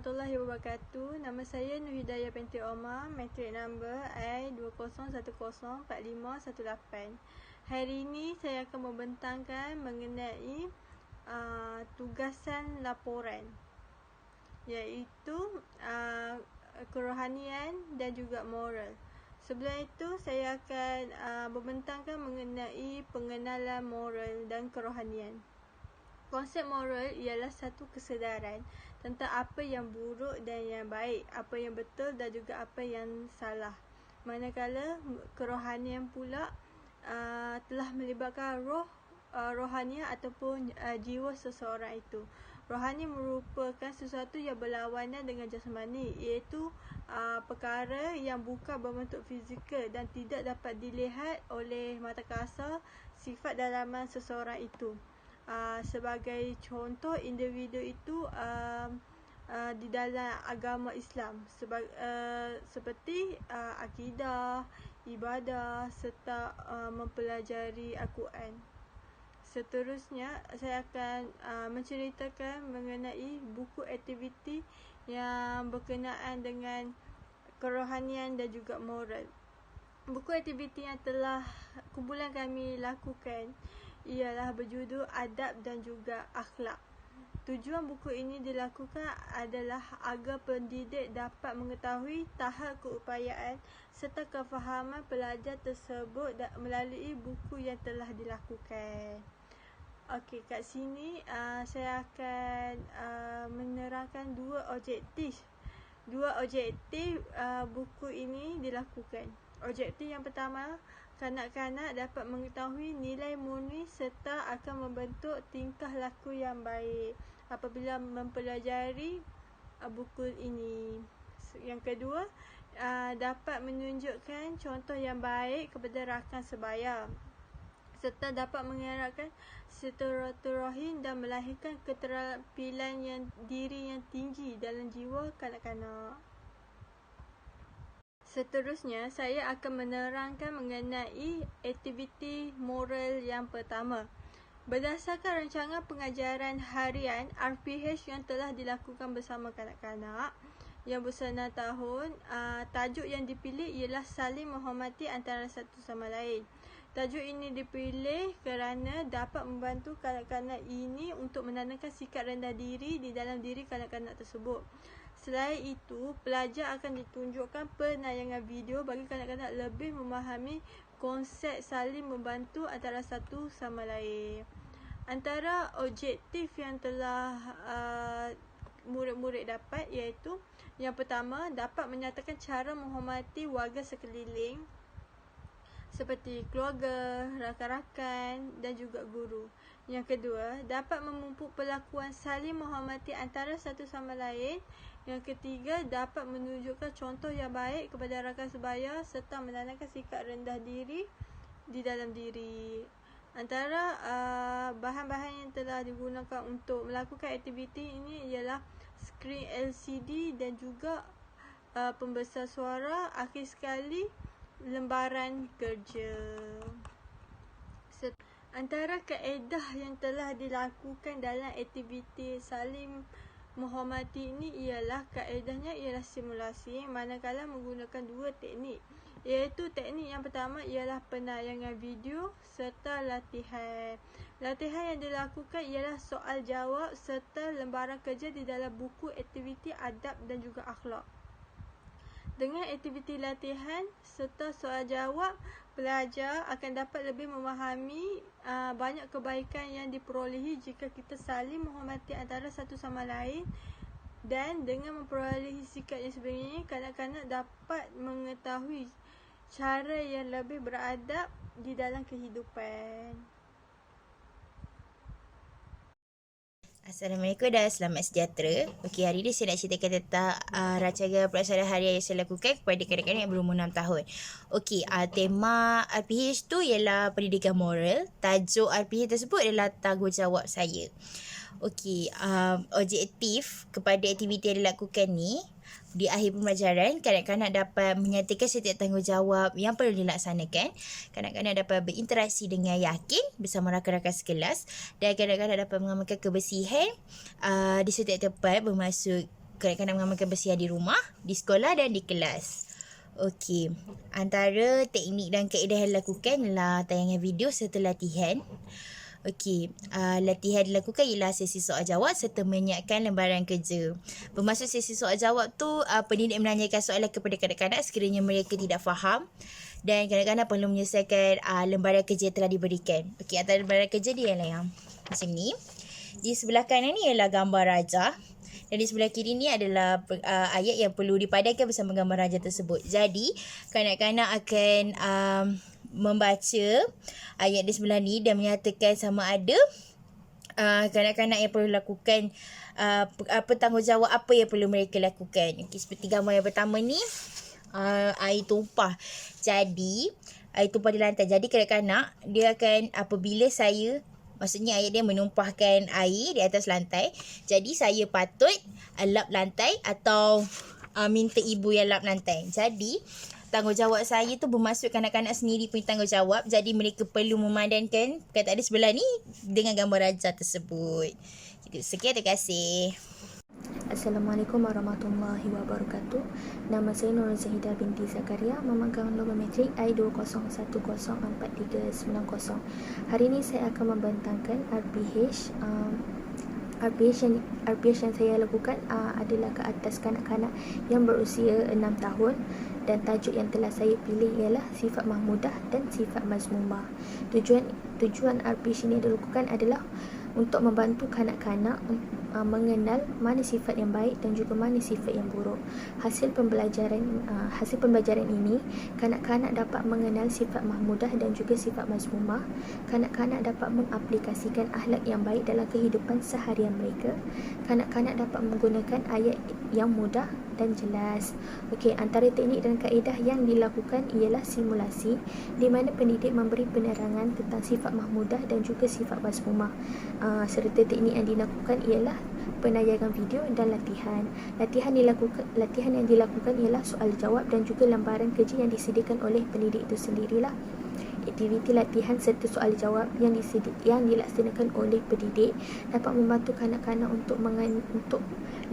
warahmatullahi wabarakatuh. Nama saya Nur Hidayah binti Omar, matrik number I20104518. Hari ini saya akan membentangkan mengenai tugasan laporan, iaitu kerohanian dan juga moral. Sebelum itu saya akan membentangkan mengenai pengenalan moral dan kerohanian. Konsep moral ialah satu kesedaran tentang apa yang buruk dan yang baik, apa yang betul dan juga apa yang salah. Manakala kerohanian pula telah melibatkan rohaniah ataupun jiwa seseorang itu. Rohani merupakan sesuatu yang berlawanan dengan jasmani, iaitu perkara yang bukan berbentuk fizikal dan tidak dapat dilihat oleh mata kasar sifat dalaman seseorang itu. Sebagai contoh, individu itu di dalam agama Islam seperti akidah, ibadah serta mempelajari Al-Quran. Seterusnya, saya akan menceritakan mengenai buku aktiviti yang berkenaan dengan kerohanian dan juga moral. Buku aktiviti yang telah kumpulan kami lakukan ialah berjudul Adab dan juga Akhlak. Tujuan buku ini dilakukan adalah agar pendidik dapat mengetahui tahap keupayaan serta kefahaman pelajar tersebut melalui buku yang telah dilakukan. Okey, kat sini saya akan menerangkan dua objektif buku ini dilakukan. Objektif yang pertama, kanak-kanak dapat mengetahui nilai murni serta akan membentuk tingkah laku yang baik apabila mempelajari buku ini. Yang kedua, dapat menunjukkan contoh yang baik kepada rakan sebaya serta dapat mengeratkan silaturahim dan melahirkan keterampilan diri yang tinggi dalam jiwa kanak-kanak. Seterusnya, saya akan menerangkan mengenai aktiviti moral yang pertama. Berdasarkan rancangan pengajaran harian RPH yang telah dilakukan bersama kanak-kanak yang berusia 6 tahun, tajuk yang dipilih ialah saling menghormati antara satu sama lain. Tajuk ini dipilih kerana dapat membantu kanak-kanak ini untuk menanamkan sikap rendah diri di dalam diri kanak-kanak tersebut. Selain itu, pelajar akan ditunjukkan penayangan video bagi kanak-kanak lebih memahami konsep saling membantu antara satu sama lain. Antara objektif yang telah murid-murid dapat iaitu yang pertama, dapat menyatakan cara menghormati warga sekeliling seperti keluarga, rakan-rakan dan juga guru. Yang kedua, dapat memupuk pelakuan saling menghormati antara satu sama lain. Yang ketiga, dapat menunjukkan contoh yang baik kepada rakan sebaya serta menanamkan sikap rendah diri di dalam diri. Antara bahan-bahan yang telah digunakan untuk melakukan aktiviti ini ialah skrin LCD dan juga pembesar suara, akhir sekali lembaran kerja. Antara kaedah yang telah dilakukan dalam aktiviti saling menghormati ini ialah kaedahnya ialah simulasi, manakala menggunakan dua teknik, iaitu teknik yang pertama ialah penayangan video serta latihan. Latihan yang dilakukan ialah soal jawab serta lembaran kerja di dalam buku aktiviti adab dan juga akhlak. Dengan aktiviti latihan serta soal jawab, pelajar akan dapat lebih memahami banyak kebaikan yang diperolehi jika kita saling menghormati antara satu sama lain, dan dengan memperolehi sikap yang sebenarnya, kanak-kanak dapat mengetahui cara yang lebih beradab di dalam kehidupan. Assalamualaikum dan selamat sejahtera. Okey, hari ini saya nak ceritakan tentang rancangan pelaksana harian yang saya lakukan kepada kanak-kanak yang berumur 6 tahun. Okey, tema RPH tu ialah pendidikan moral. Tajuk RPH tersebut adalah tanggungjawab saya. Okey, objektif kepada aktiviti yang dilakukan ni, di akhir pembelajaran, kanak-kanak dapat menyatakan setiap tanggungjawab yang perlu dilaksanakan. Kanak-kanak dapat berinteraksi dengan yakin bersama rakan-rakan sekelas, dan kanak-kanak dapat mengamalkan kebersihan di setiap tempat, bermaksud kanak-kanak mengamalkan bersiar di rumah, di sekolah dan di kelas. Okey, antara teknik dan kaedah yang dilakukan ialah tayangan video serta latihan. Okey, latihan dilakukan ialah sesi soal jawab serta menyiapkan lembaran kerja. Bermaksud sesi soal jawab tu, pendidik menanyakan soalan kepada kanak-kanak sekiranya mereka tidak faham dan kanak-kanak perlu menyelesaikan lembaran kerja yang telah diberikan. Okey, antara lembaran kerja dia ialah yang macam ni. Di sebelah kanan ni ialah gambar raja. Dan di sebelah kiri ni adalah ayat yang perlu dipadankan bersama gambar raja tersebut. Jadi, kanak-kanak akan membaca ayat di sebelah ni dan menyatakan sama ada kanak-kanak yang perlu lakukan tanggungjawab apa yang perlu mereka lakukan. Okay, seperti gambar yang pertama ni, air tumpah. Jadi, air tumpah di lantai. Jadi, kanak-kanak dia akan apabila maksudnya ayat dia menumpahkan air di atas lantai. Jadi saya patut lap lantai atau minta ibu yang lap lantai. Jadi tanggungjawab saya tu bermaksud kanak-kanak sendiri punya tanggungjawab. Jadi mereka perlu memandankan perkataan di sebelah ni dengan gambar raja tersebut. Sekian, terima kasih. Assalamualaikum warahmatullahi wabarakatuh. Nama saya Nurul Zahidah binti Zakaria, memegang nombor matrik I20104390. Hari ini saya akan membentangkan RPH. RPH yang saya lakukan adalah ke atas kanak-kanak yang berusia 6 tahun dan tajuk yang telah saya pilih ialah sifat mahmudah dan sifat mazmumah. Tujuan RPH ini dilakukan adalah untuk membantu kanak-kanak mengenal mana sifat yang baik dan juga mana sifat yang buruk. Hasil pembelajaran ini, kanak-kanak dapat mengenal sifat mahmudah dan juga sifat mazmumah. Kanak-kanak dapat mengaplikasikan akhlak yang baik dalam kehidupan seharian mereka. Kanak-kanak dapat menggunakan ayat yang mudah dan jelas. Okey, antara teknik dan kaedah yang dilakukan ialah simulasi di mana pendidik memberi penerangan tentang sifat mahmudah dan juga sifat mazmumah. Serta teknik yang dilakukan ialah penayangan video dan latihan. Latihan yang dilakukan ialah soal jawab dan juga lembaran kerja yang disediakan oleh pendidik itu sendirilah. Aktiviti latihan serta soal jawab yang dilaksanakan oleh pendidik dapat membantu kanak-kanak untuk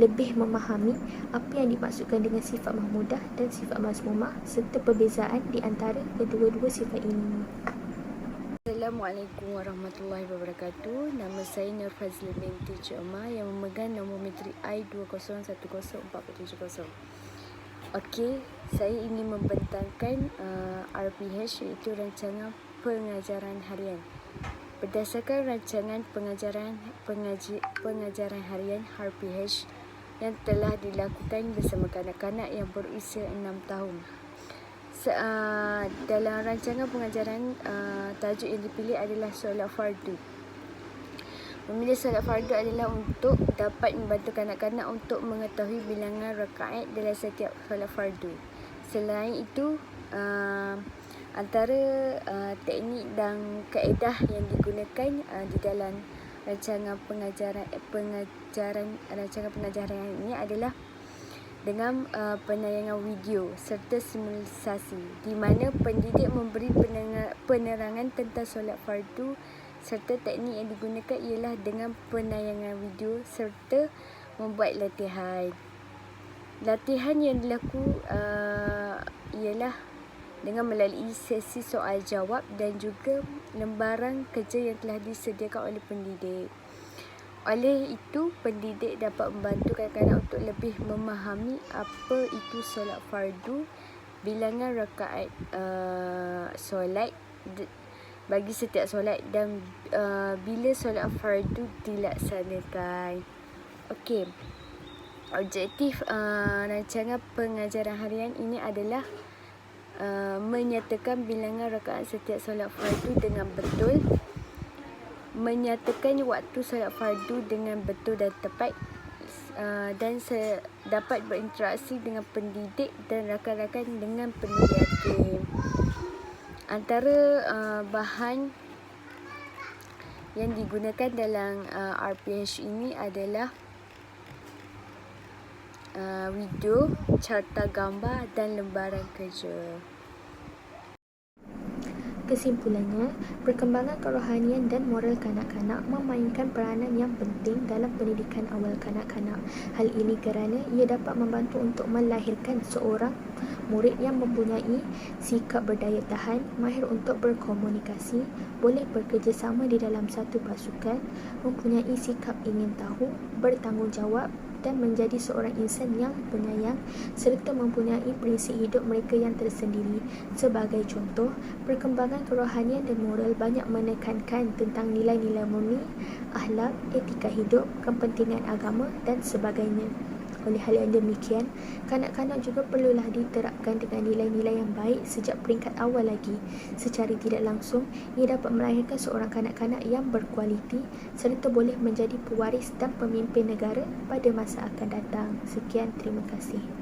lebih memahami apa yang dimaksudkan dengan sifat mahmudah dan sifat mazmumah serta perbezaan di antara kedua-dua sifat ini. Assalamualaikum warahmatullahi wabarakatuh. Nama saya Nur Fazli binti Cik Omar yang memegang nombor matrik I20101470. Okey, saya ingin membentangkan RPH iaitu rancangan pengajaran harian. Berdasarkan rancangan pengajaran harian RPH yang telah dilakukan bersama kanak-kanak yang berusia 6 tahun. Dalam rancangan pengajaran, tajuk yang dipilih adalah solat fardu. Memilih solat fardu adalah untuk dapat membantu kanak-kanak untuk mengetahui bilangan rakaat dalam setiap solat fardu. Selain itu, antara teknik dan kaedah yang digunakan di dalam rancangan pengajaran ini adalah dengan penayangan video serta simulasi di mana pendidik memberi penerangan tentang solat fardu serta teknik yang digunakan ialah dengan penayangan video serta membuat latihan. Latihan yang dilaku ialah dengan melalui sesi soal jawab dan juga lembaran kerja yang telah disediakan oleh pendidik. Oleh itu, pendidik dapat membantu kanak-kanak untuk lebih memahami apa itu solat fardu, bilangan rakaat solat bagi setiap solat dan bila solat fardu dilaksanakan. Okey. Objektif rancangan pengajaran harian ini adalah menyatakan bilangan rakaat setiap solat fardu dengan betul, menyatakan waktu solat fardu dengan betul dan tepat, dan dapat berinteraksi dengan pendidik dan rakan-rakan dengan penuh yakin. Antara bahan yang digunakan dalam RPH ini adalah video, carta gambar dan lembaran kerja. Kesimpulannya, perkembangan kerohanian dan moral kanak-kanak memainkan peranan yang penting dalam pendidikan awal kanak-kanak. Hal ini kerana ia dapat membantu untuk melahirkan seorang murid yang mempunyai sikap berdaya tahan, mahir untuk berkomunikasi, boleh bekerjasama di dalam satu pasukan, mempunyai sikap ingin tahu, bertanggungjawab dan menjadi seorang insan yang penyayang serta mempunyai prinsip hidup mereka yang tersendiri. Sebagai contoh, perkembangan kerohanian dan moral banyak menekankan tentang nilai-nilai murni, akhlak, etika hidup, kepentingan agama dan sebagainya. Oleh hal yang demikian, kanak-kanak juga perlulah diterapkan dengan nilai-nilai yang baik sejak peringkat awal lagi. Secara tidak langsung, ia dapat melahirkan seorang kanak-kanak yang berkualiti serta boleh menjadi pewaris dan pemimpin negara pada masa akan datang. Sekian, terima kasih.